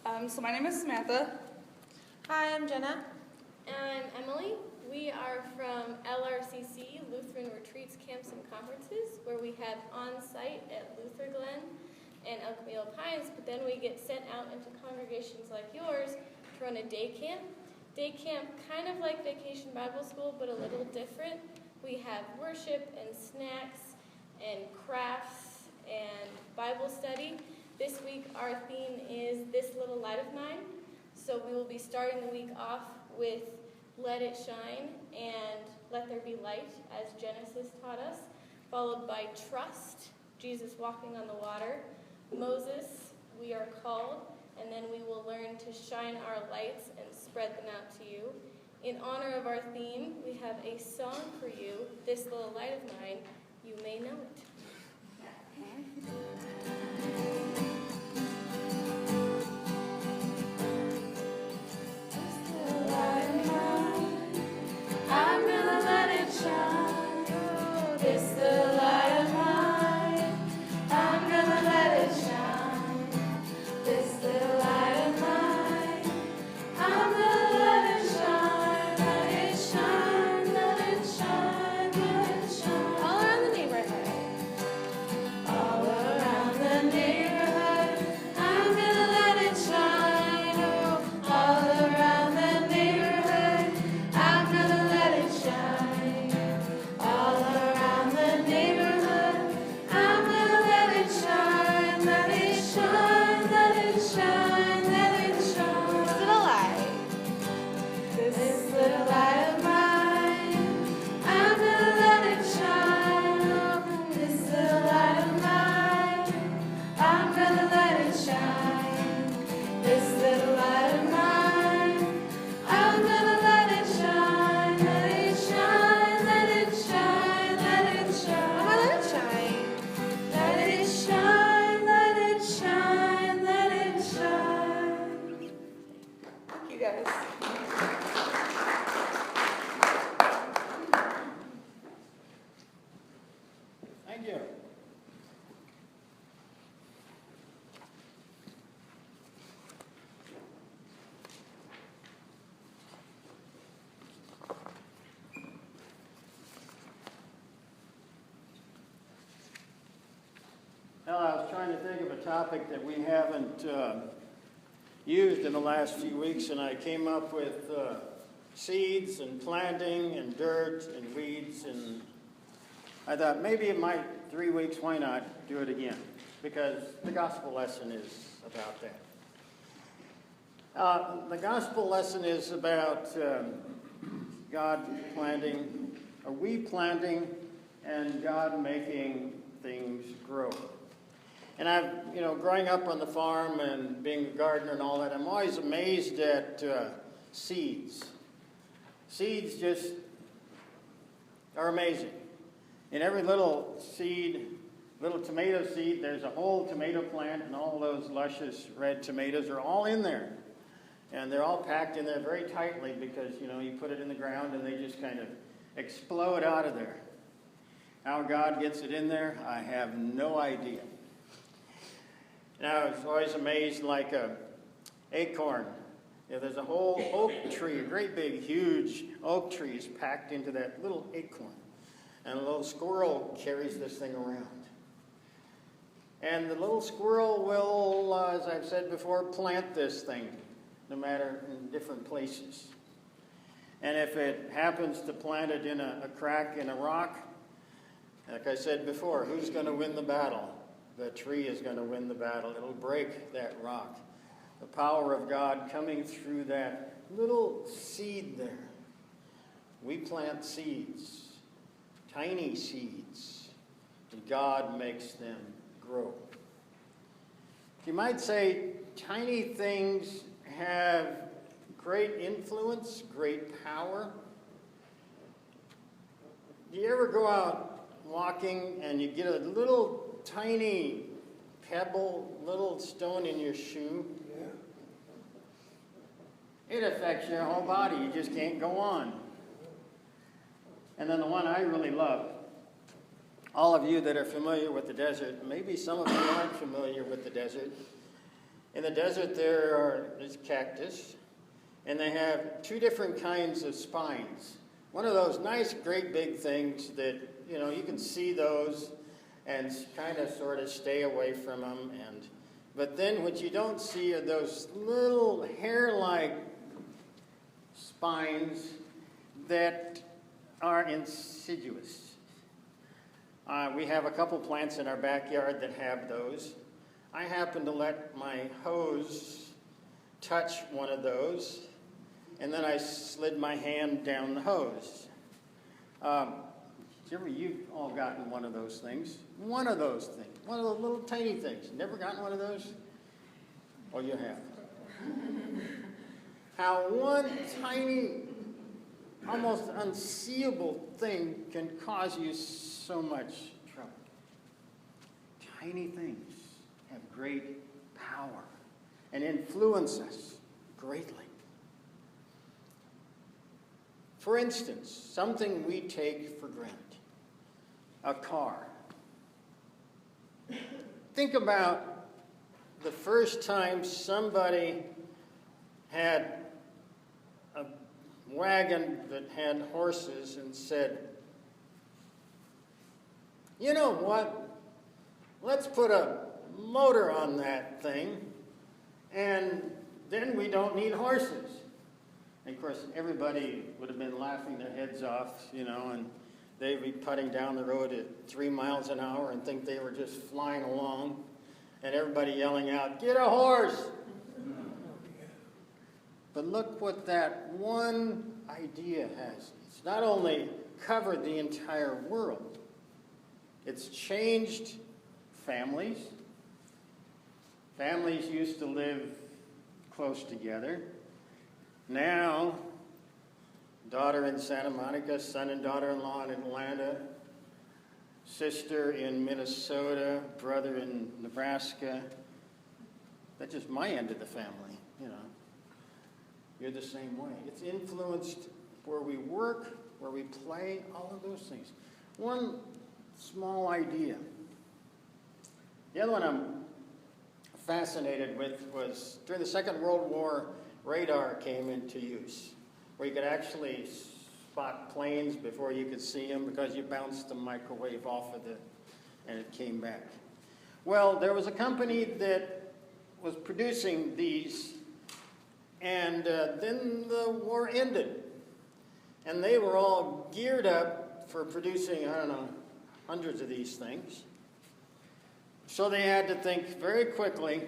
So my name is Samantha. Hi, I'm Jenna. And I'm Emily. We are from LRCC, Lutheran Retreats, Camps, and Conferences, where we have on-site at Luther Glen and El Camino Pines, but then we get sent out into congregations like yours to run a day camp. Day camp, kind of like Vacation Bible School, but a little different. We have worship and snacks and crafts and Bible study. This week our theme is This Little Light of Mine. So we will be starting the week off with Let It Shine and Let There Be Light, as Genesis taught us, followed by Trust, Jesus walking on the water, Moses, We Are Called, and then we will learn to shine our lights and spread them out to you. In honor of our theme, we have a song for you, This Little Light of Mine. You may know it. Well, I was trying to think of a topic that we haven't used in the last few weeks, and I came up with seeds and planting and dirt and weeds, and I thought maybe it might, 3 weeks, why not do it again? Because the gospel lesson is about that. The gospel lesson is about God planting, or we planting, and God making things grow. And I've, growing up on the farm and being a gardener and all that, I'm always amazed at seeds. Seeds just are amazing. In every little seed, little tomato seed, there's a whole tomato plant, and all those luscious red tomatoes are all in there. And they're all packed in there very tightly because, you put it in the ground and they just kind of explode out of there. How God gets it in there, I have no idea. And I was always amazed, like a acorn. There's a whole oak tree, a great big, huge oak tree is packed into that little acorn. And a little squirrel carries this thing around. And the little squirrel will, as I've said before, plant this thing, no matter in different places. And if it happens to plant it in a crack in a rock, like I said before, who's going to win the battle? The tree is going to win the battle. It'll break that rock. The power of God coming through that little seed there. We plant seeds, tiny seeds, and God makes them grow. You might say tiny things have great influence, great power. Do you ever go out walking and you get a little tiny pebble, little stone in your shoe? Yeah. It affects your whole body. You just can't go on. And then the one I really love, all of you that are familiar with the desert, maybe some of you aren't familiar with the desert, In the desert there's cactus, and they have two different kinds of spines. One of those nice, great big things that, you can see those and kind of sort of stay away from them. But then what you don't see are those little hair-like spines that are insidious. We have a couple plants in our backyard that have those. I happened to let my hose touch one of those, and then I slid my hand down the hose. You've all gotten one of those things. One of those little tiny things. Never gotten one of those? Oh, you have. How one tiny, almost unseeable thing can cause you so much trouble. Tiny things have great power and influence us greatly. For instance, something we take for granted, a car. Think about the first time somebody had a wagon that had horses and said, you know what, let's put a motor on that thing, and then we don't need horses. And of course, everybody would have been laughing their heads off, and they'd be putting down the road at 3 miles an hour and think they were just flying along, and everybody yelling out, get a horse! But look what that one idea has. It's not only covered the entire world, it's changed families. Families used to live close together. Now, daughter in Santa Monica, son and daughter-in-law in Atlanta, sister in Minnesota, brother in Nebraska. That's just my end of the family, You're the same way. It's influenced where we work, where we play, all of those things. One small idea. The other one I'm fascinated with was during the Second World War, radar came into use, where you could actually spot planes before you could see them because you bounced the microwave off of and it came back. Well, there was a company that was producing these, and then the war ended. And they were all geared up for producing, hundreds of these things. So they had to think very quickly,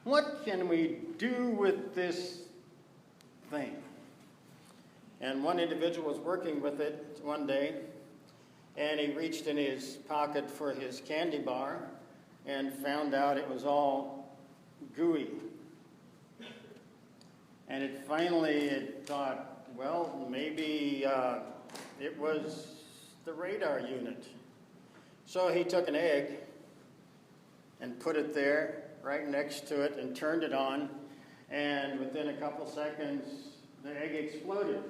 what can we do with this thing? And one individual was working with it one day, and he reached in his pocket for his candy bar and found out it was all gooey. And it thought, well, maybe it was the radar unit. So he took an egg and put it there right next to it and turned it on, and within a couple seconds the egg exploded.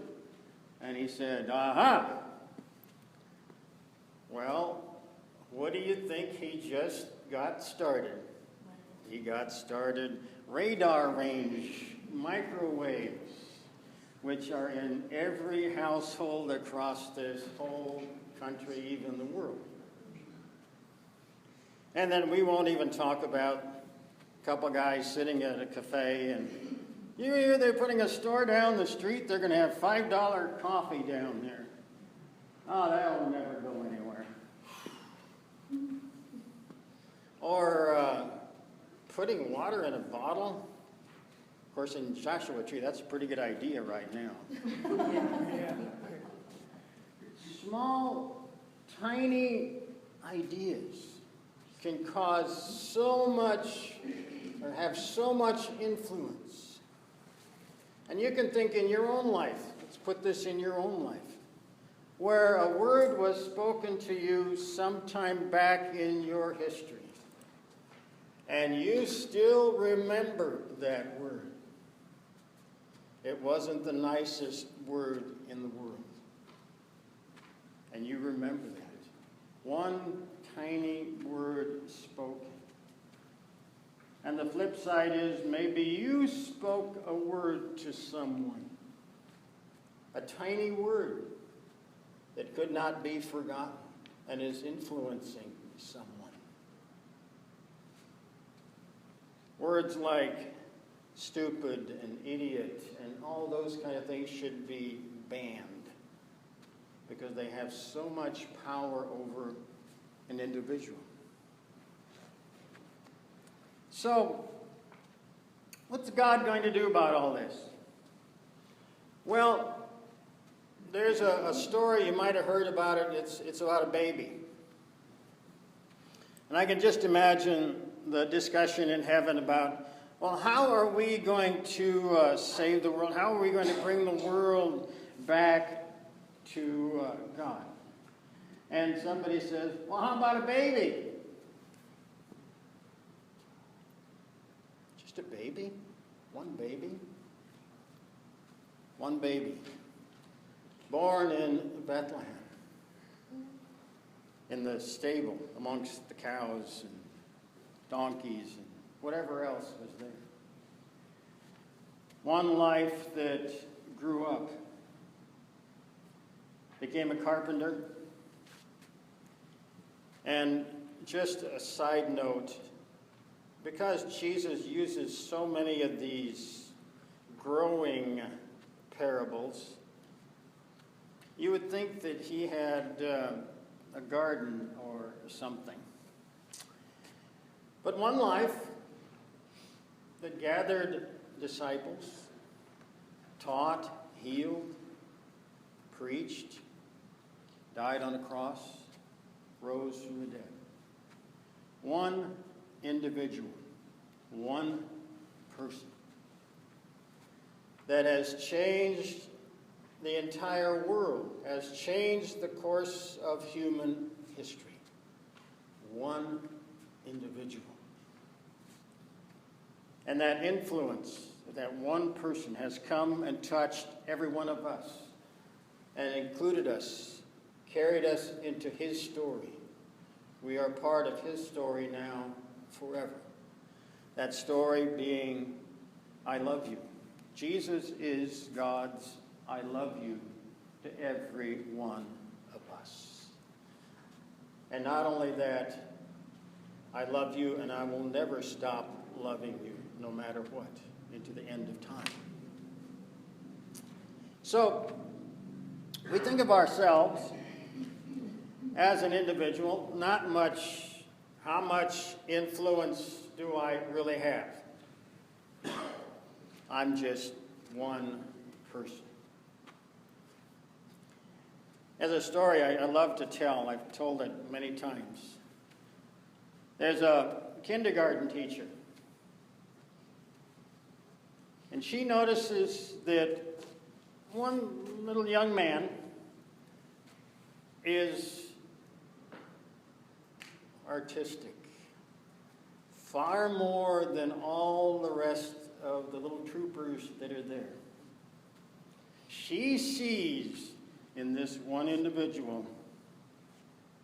And he said, aha! Well, what do you think he just got started? He got started radar range microwaves, which are in every household across this whole country, even the world. And then we won't even talk about a couple guys sitting at a cafe and, you hear they're putting a store down the street, they're going to have $5 coffee down there. Oh, that'll never go anywhere. Or putting water in a bottle. Of course, in Joshua Tree, that's a pretty good idea right now. Small, tiny ideas can cause so much, or have so much influence. And you can think in your own life, let's put this in your own life, where a word was spoken to you sometime back in your history, and you still remember that word. It wasn't the nicest word in the world, and you remember that. One tiny word spoken. And And the flip side is maybe you spoke a word to someone, a tiny word that could not be forgotten and is influencing someone. Words like stupid and idiot and all those kind of things should be banned because they have so much power over an individual. So, what's God going to do about all this? Well, there's a story, you might have heard about it, it's about a baby. And I can just imagine the discussion in heaven about, well, how are we going to save the world? How are we going to bring the world back to God? And somebody says, well, how about a baby? Just a baby? One baby? One baby. Born in Bethlehem. In the stable amongst the cows and donkeys and whatever else was there. One life that grew up, became a carpenter. And just a side note, because Jesus uses so many of these growing parables, you would think that he had a garden or something. But one life that gathered disciples, taught, healed, preached, died on a cross, rose from the dead. One individual, one person that has changed the entire world, has changed the course of human history. One individual. And that influence, that one person has come and touched every one of us and included us, carried us into his story. We are part of his story now forever. That story being, I love you. Jesus is God's I love you to every one of us. And not only that, I love you and I will never stop loving you, no matter what, into the end of time. So, we think of ourselves as an individual, not much, how much influence do I really have? I'm just one person. There's a story I love to tell. I've told it many times. There's a kindergarten teacher. And she notices that one little young man is artistic. Far more than all the rest of the little troopers that are there. She sees in this one individual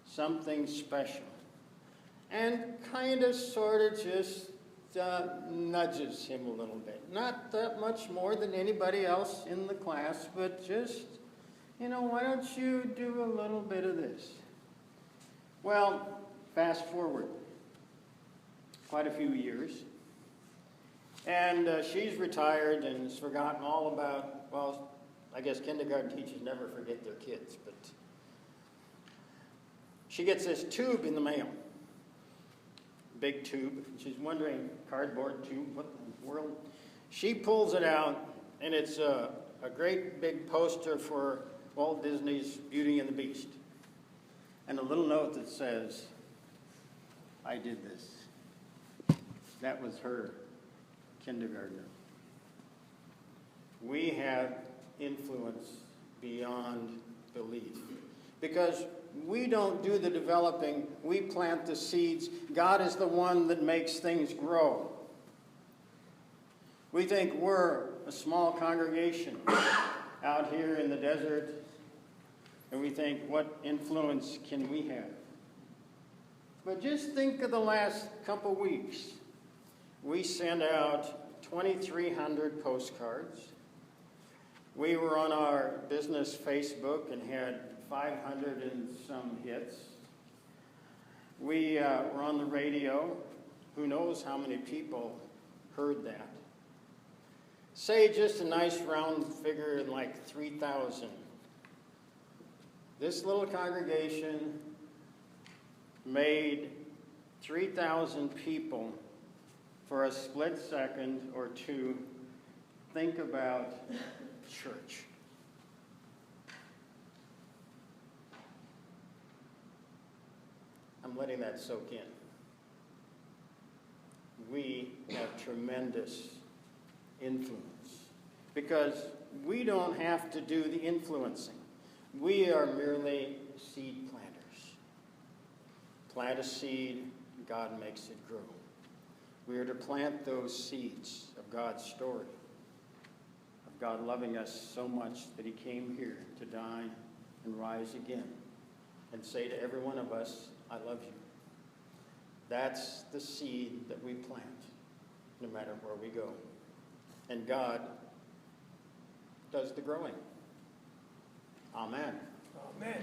something special and kind of sort of just nudges him a little bit. Not that much more than anybody else in the class, but just, why don't you do a little bit of this? Well, fast forward quite a few years, and she's retired and has forgotten all about, well, I guess kindergarten teachers never forget their kids, but she gets this tube in the mail. Big tube. She's wondering, cardboard tube, what in the world? She pulls it out, and it's a great big poster for Walt Disney's Beauty and the Beast. And a little note that says, I did this. That was her kindergartner. We have influence beyond belief. Because we don't do the developing, we plant the seeds. God is the one that makes things grow. We think we're a small congregation out here in the desert, and we think, what influence can we have? But just think of the last couple weeks. we sent out 2,300 postcards. We were on our business Facebook and had 500 and some hits. We were on the radio. Who knows how many people heard that? Say just a nice round figure like 3,000. This little congregation made 3,000 people for a split second or two think about church. I'm letting that soak in. We have tremendous influence because we don't have to do the influencing. We are merely seed planters. Plant a seed, God makes it grow. We are to plant those seeds of God's story, of God loving us so much that he came here to die and rise again and say to every one of us, I love you. That's the seed that we plant, no matter where we go. And God does the growing. Amen. Amen.